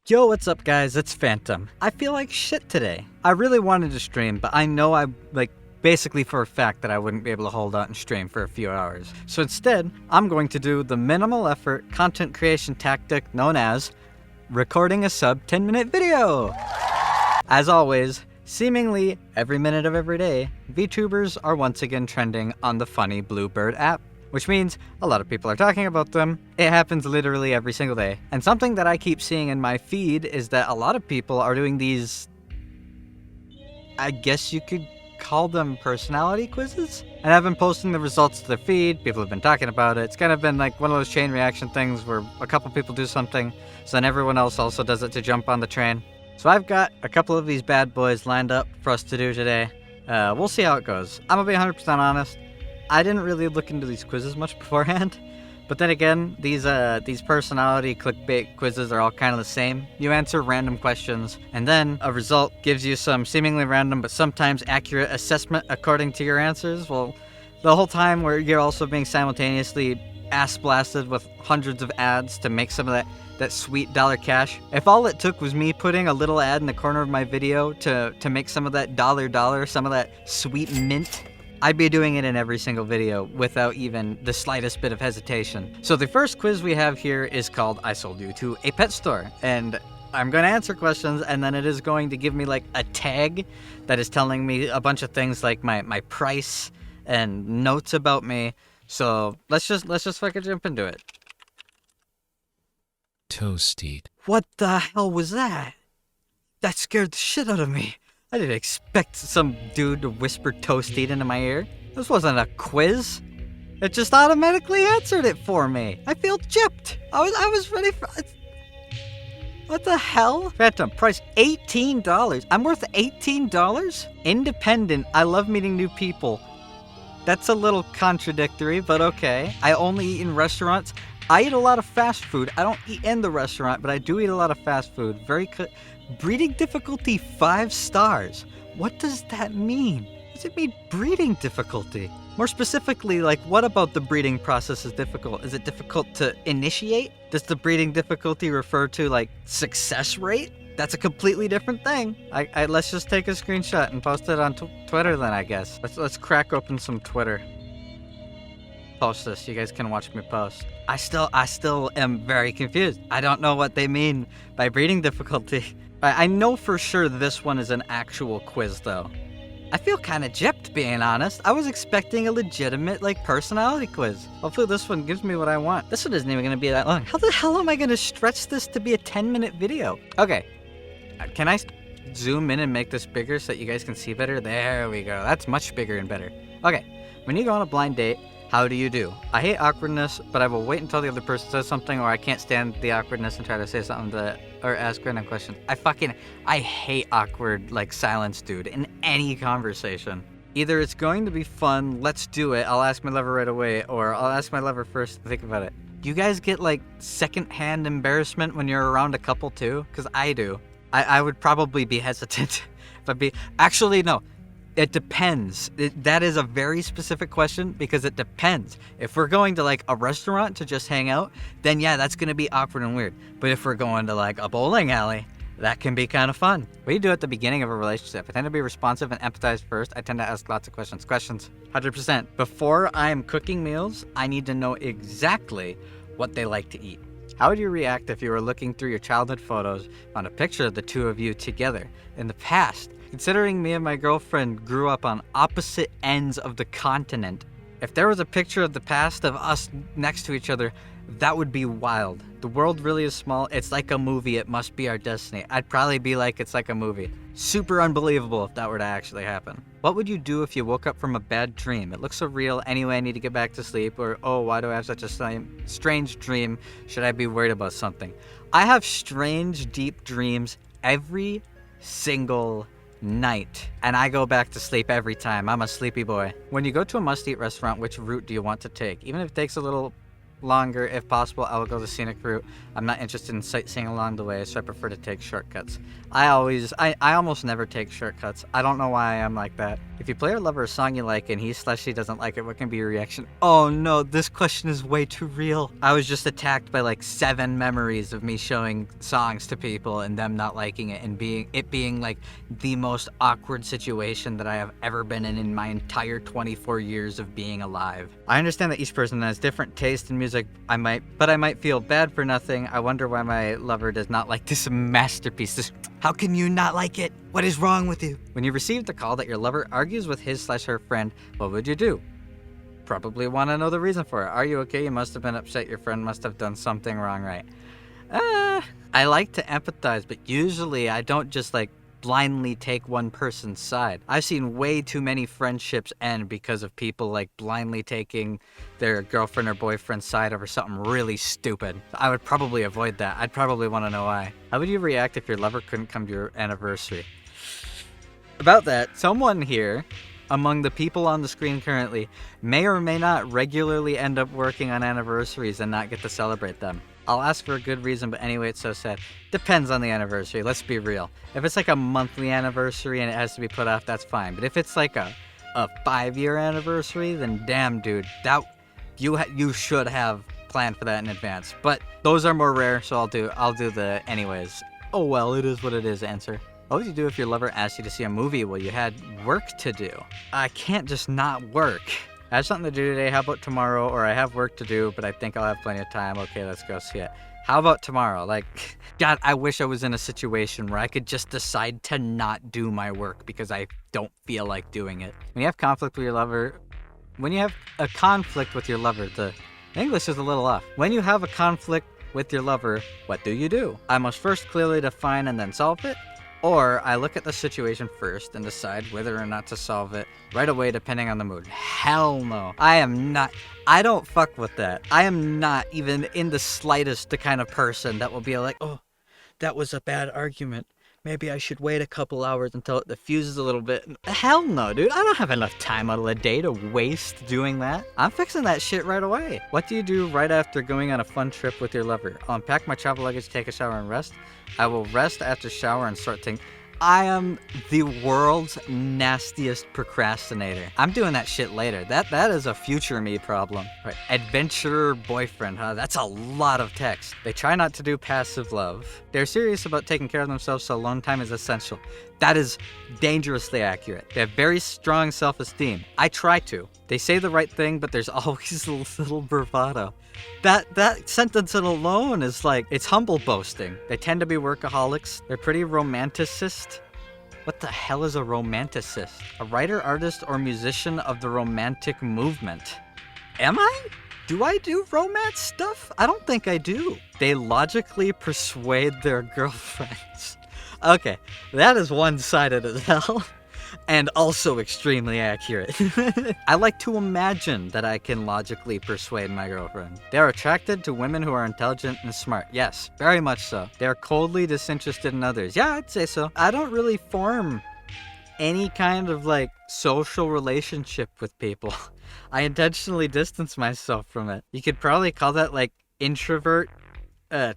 Yo, what's up guys, it's Phantom. I feel like shit today. I really wanted to stream, but I know basically for a fact that I wouldn't be able to hold out and stream for a few hours. So instead, I'm going to do the minimal effort content creation tactic known as recording a sub 10-minute video. As always, seemingly every minute of every day, VTubers are once again trending on the funny Bluebird app, which means a lot of people are talking about them. It happens literally every single day. And something that I keep seeing in my feed is that a lot of people are doing these, I guess you could call them personality quizzes? And I've been posting the results to their feed, people have been talking about it. It's kind of been like one of those chain reaction things where a couple people do something, so then everyone else also does it to jump on the train. So I've got a couple of these bad boys lined up for us to do today. We'll see how it goes. I'm gonna be 100% honest. I didn't really look into these quizzes much beforehand, but then again, these personality clickbait quizzes are all kind of the same. You answer random questions, and then a result gives you some seemingly random but sometimes accurate assessment according to your answers. Well, the whole time where you're also being simultaneously ass blasted with hundreds of ads to make some of that sweet dollar cash. If all it took was me putting a little ad in the corner of my video to make some of that dollar, some of that sweet mint, I'd be doing it in every single video without even the slightest bit of hesitation. So the first quiz we have here is called I Sold You to a Pet Store. And I'm going to answer questions, and then it is going to give me like a tag that is telling me a bunch of things like my price and notes about me. So let's just fucking jump into it. Toasted. What the hell was that? That scared the shit out of me. I didn't expect some dude to whisper toasted into my ear. This wasn't a quiz. It just automatically answered it for me. I feel gypped. I was ready for... What the hell? Phantom, price $18. I'm worth $18? Independent. I love meeting new people. That's a little contradictory, but okay. I only eat in restaurants. I eat a lot of fast food. I don't eat in the restaurant, but I do eat a lot of fast food. Breeding difficulty 5 stars. What does that mean? Does it mean breeding difficulty? More specifically, like, what about the breeding process is difficult? Is it difficult to initiate? Does the breeding difficulty refer to, like, success rate? That's a completely different thing. Let's just take a screenshot and post it on Twitter then, I guess. Let's crack open some Twitter. Post this. You guys can watch me post. I still am very confused. I don't know what they mean by breeding difficulty. I know for sure this one is an actual quiz, though. I feel kind of gypped, being honest. I was expecting a legitimate, like, personality quiz. Hopefully this one gives me what I want. This one isn't even going to be that long. How the hell am I going to stretch this to be a 10-minute video? Okay. Can I zoom in and make this bigger so that you guys can see better? There we go. That's much bigger and better. Okay. When you go on a blind date, how do you do? I hate awkwardness, but I will wait until the other person says something, or I can't stand the awkwardness and try to say something or ask random questions. I hate awkward, like, silence, dude, in any conversation. Either it's going to be fun, let's do it, I'll ask my lover right away, or I'll ask my lover first to think about it. Do you guys get, like, secondhand embarrassment when you're around a couple, too? Because I do. I would probably be hesitant if Actually, no. It depends. That is a very specific question because it depends. If we're going to like a restaurant to just hang out, then yeah, that's going to be awkward and weird. But if we're going to like a bowling alley, that can be kind of fun. What do you do at the beginning of a relationship? I tend to be responsive and empathize first. I tend to ask lots of questions. 100%. Before I'm cooking meals, I need to know exactly what they like to eat. How would you react if you were looking through your childhood photos on a picture of the two of you together in the past? Considering me and my girlfriend grew up on opposite ends of the continent, if there was a picture of the past of us next to each other, that would be wild. The world really is small. It's like a movie. It must be our destiny. I'd probably be like, it's like a movie. Super unbelievable if that were to actually happen. What would you do if you woke up from a bad dream? It looks so real. Anyway, I need to get back to sleep. Or, oh, why do I have such a strange dream? Should I be worried about something? I have strange, deep dreams every single night, and I go back to sleep every time. I'm a sleepy boy. When you go to a must-eat restaurant, which route do you want to take? Even if it takes a little longer. If possible, I will go the scenic route. I'm not interested in sightseeing along the way, so I prefer to take shortcuts. I almost never take shortcuts. I don't know why I am like that. If you play your lover a song you like and he/she doesn't like it, what can be your reaction? Oh no, this question is way too real. I was just attacked by like 7 memories of me showing songs to people and them not liking it and being like the most awkward situation that I have ever been in my entire 24 years of being alive. I understand that each person has different taste in music, but I might feel bad for nothing. I wonder why my lover does not like this masterpiece. How can you not like it? What is wrong with you? When you received the call that your lover argues with his/her friend, what would you do? Probably want to know the reason for it. Are you okay? You must have been upset. Your friend must have done something wrong, right? I like to empathize, but usually I don't just like blindly take one person's side. I've seen way too many friendships end because of people like blindly taking their girlfriend or boyfriend's side over something really stupid. I would probably avoid that. I'd probably want to know why. How would you react if your lover couldn't come to your anniversary? About that, someone here, among the people on the screen currently, may or may not regularly end up working on anniversaries and not get to celebrate them. I'll ask for a good reason, but anyway, it's so sad. Depends on the anniversary, let's be real. If it's like a monthly anniversary and it has to be put off, that's fine. But if it's like a 5-year anniversary, then damn dude, you should have planned for that in advance. But those are more rare, so I'll do the anyways. Oh well, it is what it is answer. What would you do if your lover asked you to see a movie while you had work to do? I can't just not work. I have something to do today, how about tomorrow? Or I have work to do, but I think I'll have plenty of time. Okay, let's go see it. How about tomorrow? Like, God, I wish I was in a situation where I could just decide to not do my work because I don't feel like doing it. When you have conflict with your lover, the English is a little off. When you have a conflict with your lover, what do? I must first clearly define and then solve it. Or I look at the situation first and decide whether or not to solve it right away depending on the mood. Hell no. I don't fuck with that. I am not even in the slightest the kind of person that will be like, oh, that was a bad argument. Maybe I should wait a couple hours until it diffuses a little bit. Hell no, dude. I don't have enough time out of the day to waste doing that. I'm fixing that shit right away. What do you do right after going on a fun trip with your lover? I'll unpack my travel luggage, take a shower, and rest. I will rest after shower and start thinking. I am the world's nastiest procrastinator. I'm doing that shit later. That is a future me problem. Right. Adventurer boyfriend, huh? That's a lot of text. They try not to do passive love. They're serious about taking care of themselves, so alone time is essential. That is dangerously accurate. They have very strong self-esteem. I try to. They say the right thing, but there's always a little bravado. That sentence alone is like, it's humble boasting. They tend to be workaholics. They're pretty romanticist. What the hell is a romanticist? A writer, artist, or musician of the romantic movement. Am I? Do I do romance stuff? I don't think I do. They logically persuade their girlfriends. Okay, that is one-sided as hell. And also extremely accurate. I like to imagine that I can logically persuade my girlfriend. They are attracted to women who are intelligent and smart. Yes, very much so. They are coldly disinterested in others. Yeah, I'd say so. I don't really form any kind of like social relationship with people. I intentionally distance myself from it. You could probably call that like introvert, an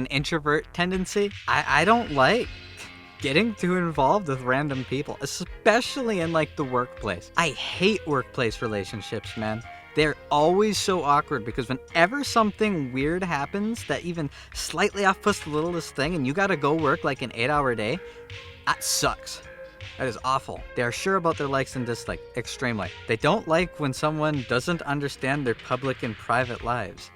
introvert tendency. I don't like getting too involved with random people, especially in like the workplace. I hate workplace relationships, man. They're always so awkward because whenever something weird happens that even slightly off-puts the littlest thing and you gotta go work like an 8-hour day, that sucks. That is awful. They are sure about their likes and dislikes, extremely. They don't like when someone doesn't understand their public and private lives.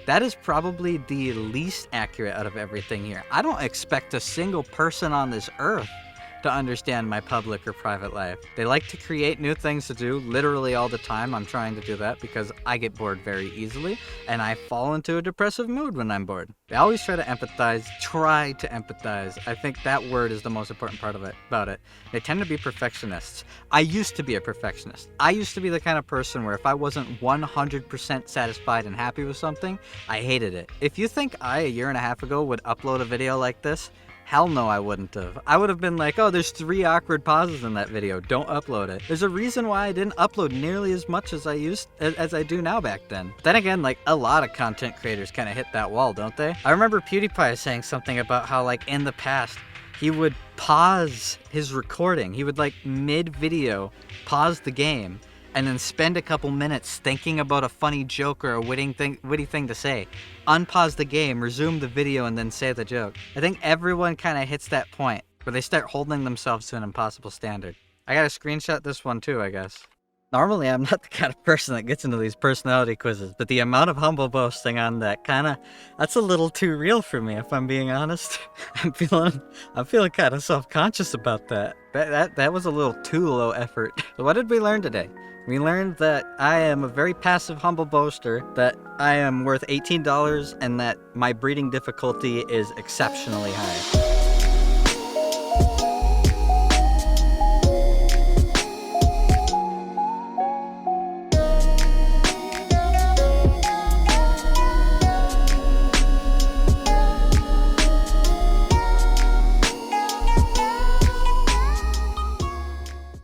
That is probably the least accurate out of everything here. I don't expect a single person on this earth to understand my public or private life. They like to create new things to do literally all the time. I'm trying to do that because I get bored very easily and I fall into a depressive mood when I'm bored. They always try to empathize. I think that word is the most important part of it, about it. They tend to be perfectionists. I used to be a perfectionist. I used to be the kind of person where if I wasn't 100% satisfied and happy with something, I hated it. If you think I, a year and a half ago, would upload a video like this, Hell no, I wouldn't have. I would have been like, oh, there's 3 awkward pauses in that video. Don't upload it. There's a reason why I didn't upload nearly as much as I do now back then. Then again, like, a lot of content creators kind of hit that wall, don't they? I remember PewDiePie saying something about how, like, in the past, he would pause his recording. He would, like, mid-video, pause the game, and then spend a couple minutes thinking about a funny joke or a witty thing to say. Unpause the game, resume the video, and then say the joke. I think everyone kind of hits that point where they start holding themselves to an impossible standard. I gotta screenshot this one too, I guess. Normally, I'm not the kind of person that gets into these personality quizzes, but the amount of humble boasting on that that's a little too real for me, if I'm being honest. I'm feeling kind of self-conscious about that. That was a little too low effort. So what did we learn today? We learned that I am a very passive, humble boaster, that I am worth $18, and that my breeding difficulty is exceptionally high.